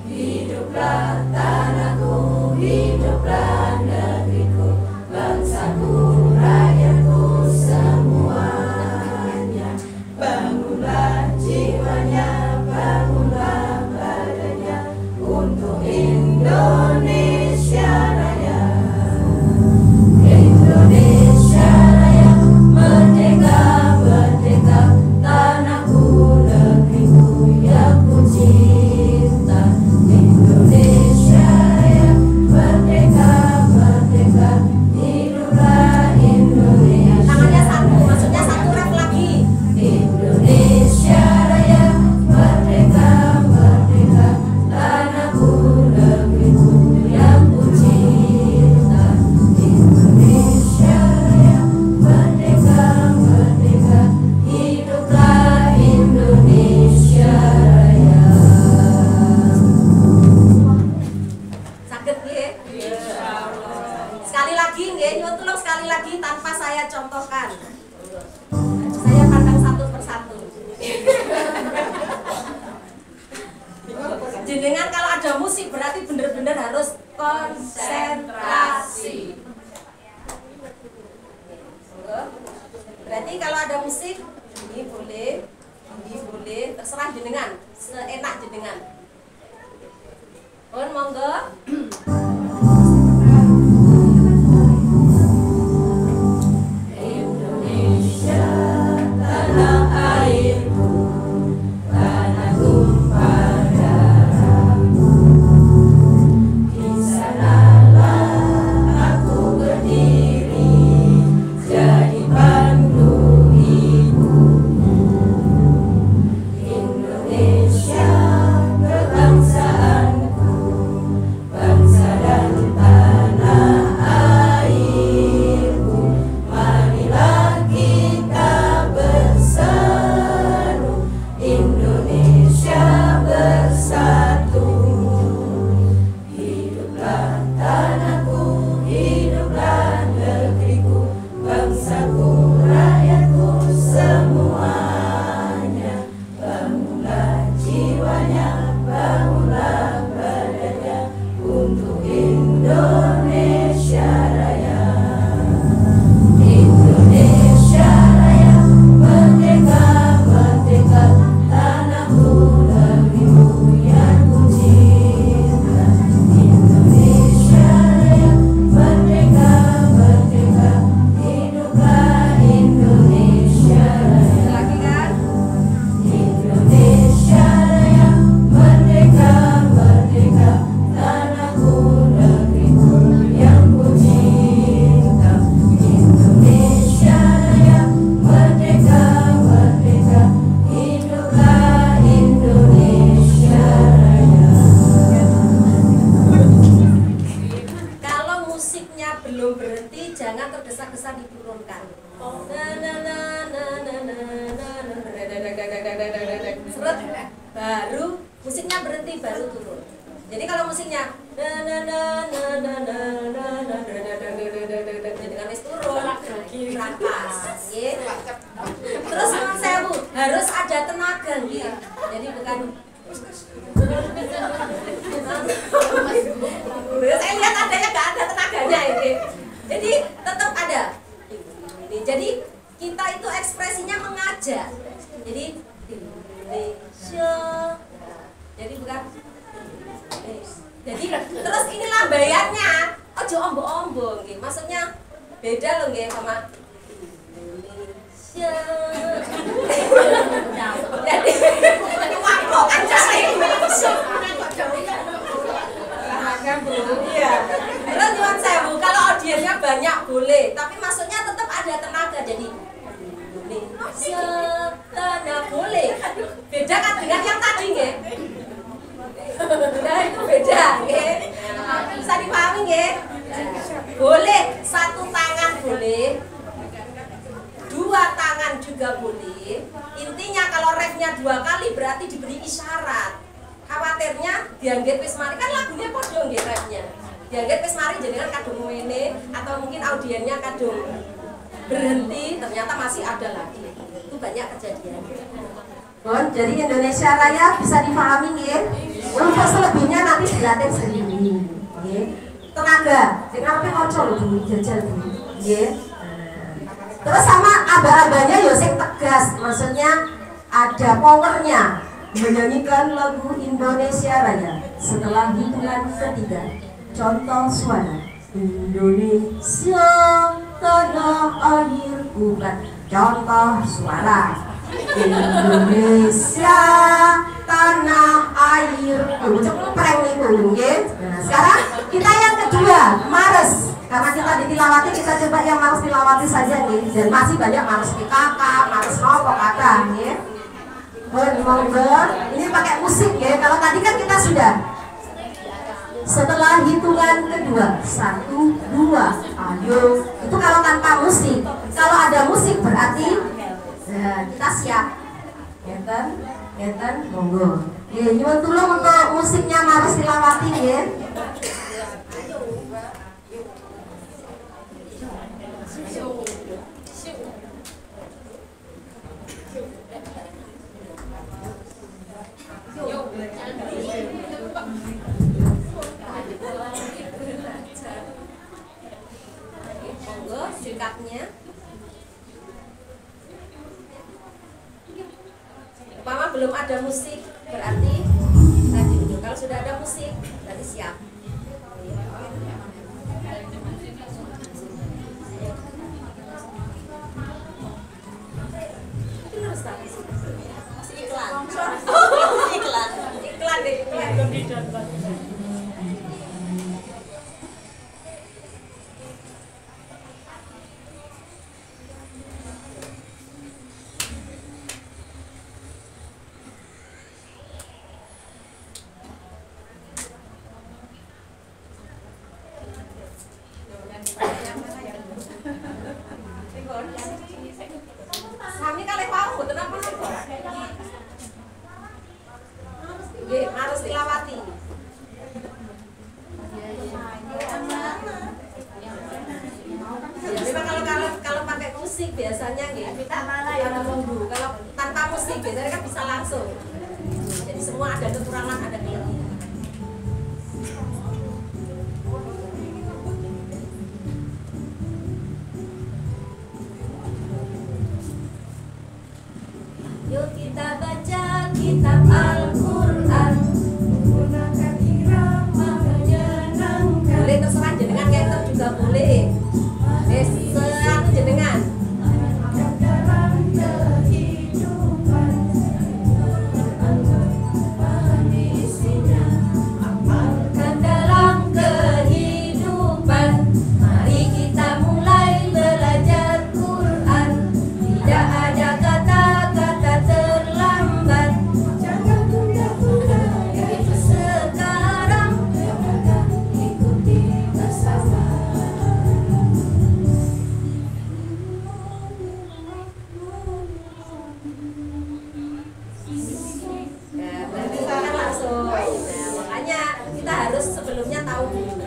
Hiduplah tanahku, hiduplah negeriku, bangsaku, rakyatku semuanya. Bangunlah jiwanya, bangunlah badannya untuk Indonesia Raya. Indonesia Raya, merdeka, merdeka, tanahku, negeriku yang ku cinta. Indonesia Raya, merdeka, merdeka, hiduplah Indonesia. Tangannya satu, maksudnya satu rep lagi. Indonesia Raya, merdeka, merdeka, tanahku, negeriku yang ku cinta. Indonesia Raya, merdeka, merdeka, hiduplah Indonesia Raya. Sakit nggih? Sekali lagi nggih, nyuwun tulung sekali lagi tanpa saya contohkan. Saya pandang satu persatu. Jenengan kalau ada musik berarti benar-benar harus konsentrasi. Berarti kalau ada musik ini boleh, terserah jenengan, seenak jenengan. Monggo. Indonesia tanah airku, tanah tumpah darahku. Di sanalah aku berdiri, jadi pandu ibuku. Indonesia kebangsaanku, yang tergesa-gesa diturunkan. Seret, baru musiknya berhenti, baru turun. Jadi kalau musiknya dengan wis turun rangkas, terus non sewu harus ada tenaga, jadi bukan. Saya lihat adanya nggak ada tenaganya ini. Jadi tetap ada. Jadi kita itu ekspresinya mengajak. Jadi Indonesia. Jadi bukan. Jadi terus ini lambayannya. Ojo ombo-ombo, nggih. Maksudnya beda loh nggih sama Indonesia. Jadi waktu aja iya. Terus nyuwun sewu, kalau audiensnya banyak boleh, tapi maksudnya tetap ada tenaga. Jadi Indonesia tanah boleh. Beda kan dengan yang tadi nggih. Nah itu beda nggih. Bisa dipahami nggih? Boleh satu tangan boleh. Dua tangan juga boleh. Intinya kalau refnya 2 kali berarti diberi isyarat. Khawatirnya dianggap wis mari kan lagunya podo nggih refnya. Dianggap wis mari jenengan kadung ngene atau mungkin audiennya kadung berhenti, ternyata masih ada lagi. Itu banyak kejadian. Bon, jadi Indonesia Raya bisa dipahami nggih? Untuk selebihnya nanti dilatih sendiri. Nggih. Tenaga, sing arepe ojo lho jajal nggih. Terus sama aba-abanya ya sing tegas, maksudnya ada powernya. Menyanyikan lagu Indonesia Raya setelah hitungan ketiga. Contoh suara Indonesia tanah airku. Contoh suara Indonesia tanah airku. Cepreng itu nggih. Nah, sekarang kita yang kedua, Mares. Karena kita di Tilawati, kita coba yang Mares Tilawati saja nih. Dan masih banyak Mares PKK, Mares nopo kata nggih. Monggo, ini pakai musik ya. Kalau tadi kan kita sudah setelah hitungan kedua 1, 2, ayo. Itu kalau tanpa musik. Kalau ada musik berarti kita siap. Ngeten, monggo. Ya, nyuwun tulung untuk musiknya Mares Tilawati ya. Sikapnya umpama belum ada musik berarti tadi dulu. Kalau sudah ada musik berarti siap. Terus tadi iklan. Iklan deh. Sami kalih wau mboten apa sih, Pak? Nggih, Mares Tilawati. Ya, memang kalau pakai musik biasanya nggih, kita malah ya nunggu. Kalau tanpa musik biasanya kan bisa langsung. Jadi semua ada kekurangan, ada kelebihan. Yuk kita baca kitab Al-Quran, menggunakan irama menyenangkan. Boleh terserah jenengan keter juga boleh. Sesuatu jenengan. Dalam kehidupan, isinya amalkan dalam kehidupan. Mari kita mulai belajar Quran. Tidak ada kata-kata terlambat. Jangan tunda-tunda sekarang. Ikuti bersama. tahu dulu.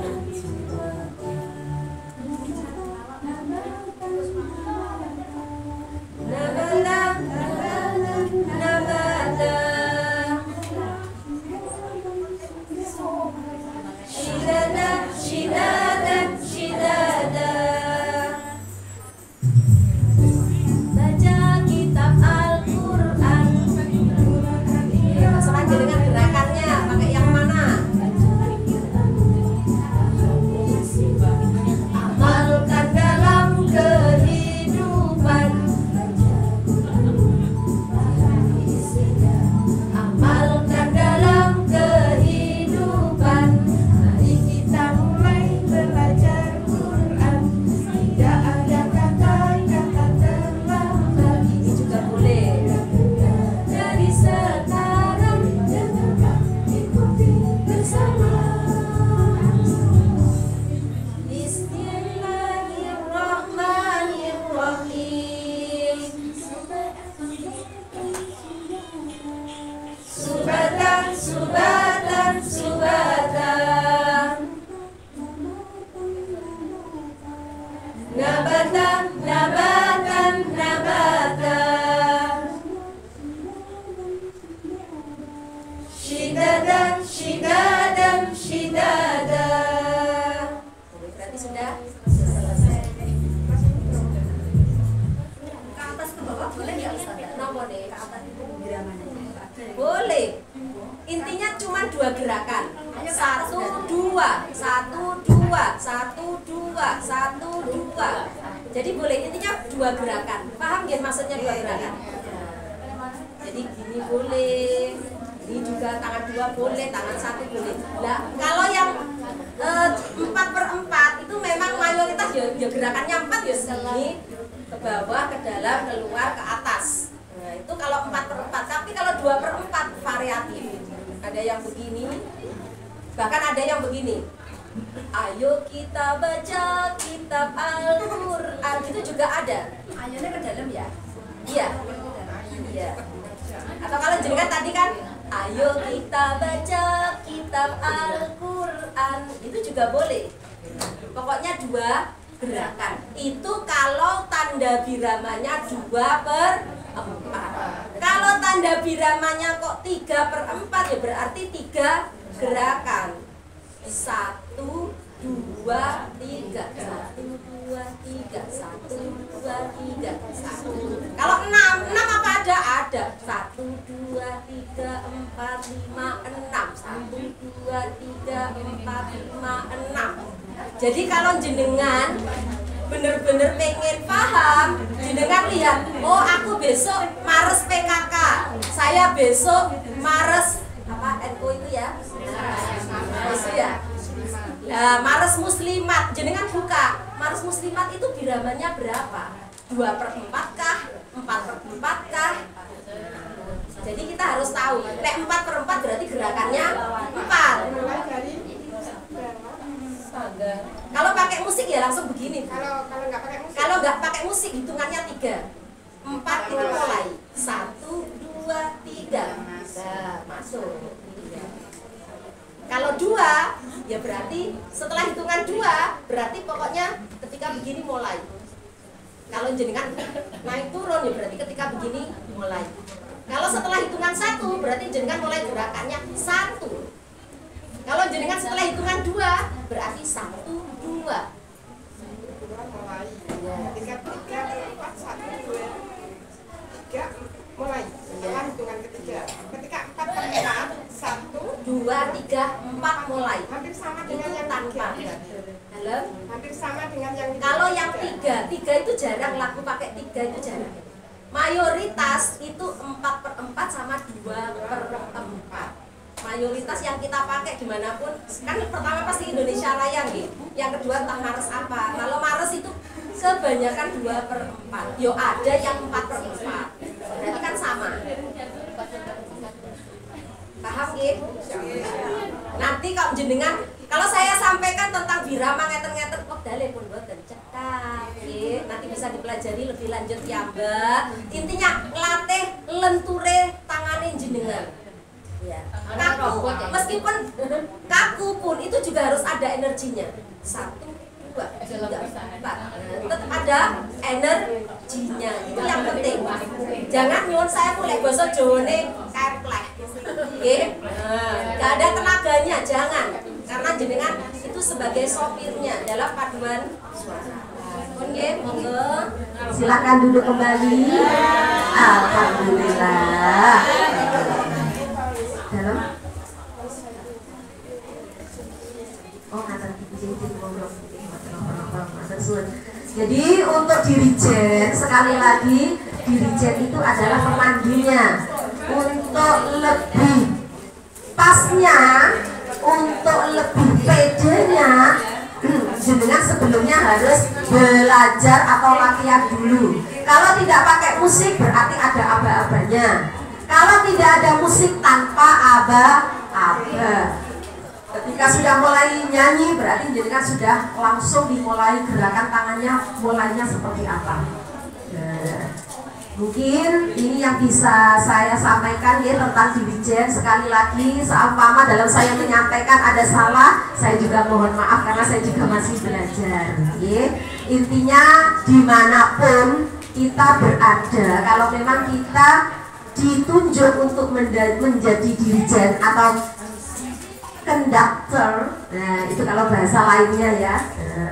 Boleh. Intinya cuma 2 gerakan. 1, 2, 1, 2, 1, 2, 1, 2. Jadi boleh, intinya 2 gerakan. Paham nggih maksudnya 2 gerakan? Jadi gini boleh. Ini juga tangan 2 boleh, tangan 1 boleh. Nah, kalau yang 4/4 itu memang mayoritas ya gerakannya 4 ya segini, ke bawah, ke dalam, keluar, ke atas. Nah, itu kalau 4/4. Tapi kalau 2/4 variatif. Ada yang begini, bahkan ada yang begini. Ayo kita baca kitab Al-Quran. Itu juga ada. Ayonya ke dalam ya? Iya. Iya. Atau kalau jenengan tadi kan, ayo kita baca kitab Al-Quran. Itu juga boleh. Pokoknya 2 gerakan. Itu kalau tanda biramanya 2/4. Kalau tanda biramanya kok 3/4 ya berarti 3 gerakan. 1, 2, 3. 1, 2, 3. 1, 2, 3. 1. Kalau 6 apa ada? Ada. 1, 2, 3, 4, 5, 6. 1, 2, 3, 4, 5, 6. Jadi kalau jenengan bener-bener pengen paham, jenengan lihat, oh aku besok Mares PKK, saya besok Mares apa NU itu ya, itu ya. Nah, Mares Muslimat, jenengan buka Mares Muslimat itu biramanya berapa? 2/4 kah? 4/4 kah? Jadi kita harus tahu, nek 4/4 berarti gerakannya 4. Kalau pakai musik ya langsung begini. Kalau nggak pakai musik. Kalau nggak pakai musik hitungannya 3. 4 itu mulai. 1, 2, 3. Nah, masuk. Kalau 2 ya berarti setelah hitungan 2 berarti pokoknya ketika begini mulai. Kalau jenengan naik turun ya berarti ketika begini mulai. Kalau setelah hitungan 1 berarti jenengan mulai gerakannya 1. Kalau jenengan setelah hitungan 2 berarti 1, 2. Mulai. Ketika 3, 4, 1, 2, 3 mulai. Setelah hitungan ketiga. Ketika 4/4 1, 2, 3, 4 mulai. hampir sama Itu dengan yang tanpa. 3. Halo? Hampir sama dengan yang Kalau yang 3 itu jarang laku pakai 3 itu jarang. Mayoritas itu 4/4 sama 2/4. Mayoritas yang kita pakai dimanapun, kan pertama pasti Indonesia Raya nih, yang kedua entah Mares apa. Kalau Mares itu kebanyakan 2/4. Yo ada yang 4/4. Berarti kan sama. Paham gitu? Nanti kalau jenengan, kalau saya sampaikan tentang birama ngeten-ngeten, kok dalih pun boten cetak. Nanti bisa dipelajari lebih lanjut ya Mbak. Intinya ngelatih lenture tangane jenengan. Ya. kaku, meskipun kaku pun itu juga harus ada energinya. 1, 2, 3, 4. Tetap ada energinya. Itu yang penting. Jangan nyuwun saya mulai basa Jawane keplek. Nggih. Enggak ada tenaganya, jangan. Karena jenengan itu sebagai sopirnya dalam paduan suara. Oke, monggo. Silakan duduk kembali. Alhamdulillah. Dalam. Oh, kata jadi untuk dirijen, sekali lagi dirijen itu adalah pemandunya. Untuk lebih pasnya, untuk lebih pedenya, jenengan sebelumnya harus belajar atau latihan dulu. Kalau tidak pakai musik berarti ada aba-abanya. Kalau tidak ada musik tanpa aba-aba. Ketika sudah mulai nyanyi berarti jenengan sudah langsung dimulai gerakan tangannya, mulainya seperti apa. Nah, mungkin ini yang bisa saya sampaikan ya tentang dirijen. Sekali lagi, seumpama dalam saya menyampaikan ada salah, saya juga mohon maaf karena saya juga masih belajar. Ya. Intinya dimanapun kita berada, kalau memang kita ditunjuk untuk menjadi dirijen atau konduktor, nah itu kalau bahasa lainnya ya,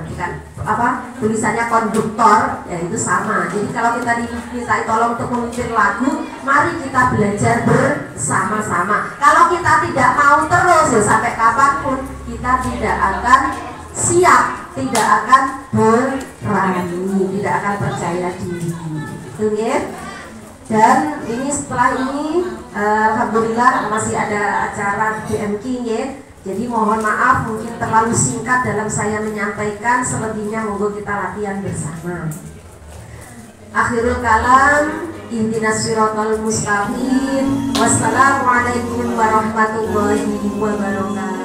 bukan apa tulisannya konduktor, ya itu sama. Jadi kalau kita diminta tolong untuk memimpin lagu, mari kita belajar bersama-sama. Kalau kita tidak mau terus ya sampai kapanpun kita tidak akan siap, tidak akan berani, tidak akan percaya diri. Itu ya. Dan ini setelah ini alhamdulillah masih ada acara DMK ya. Jadi mohon maaf mungkin terlalu singkat dalam saya menyampaikan, selebihnya monggo kita latihan bersama. Akhirul kalam, ihdinas siratal mustaqim. Wassalamualaikum warahmatullahi wabarakatuh.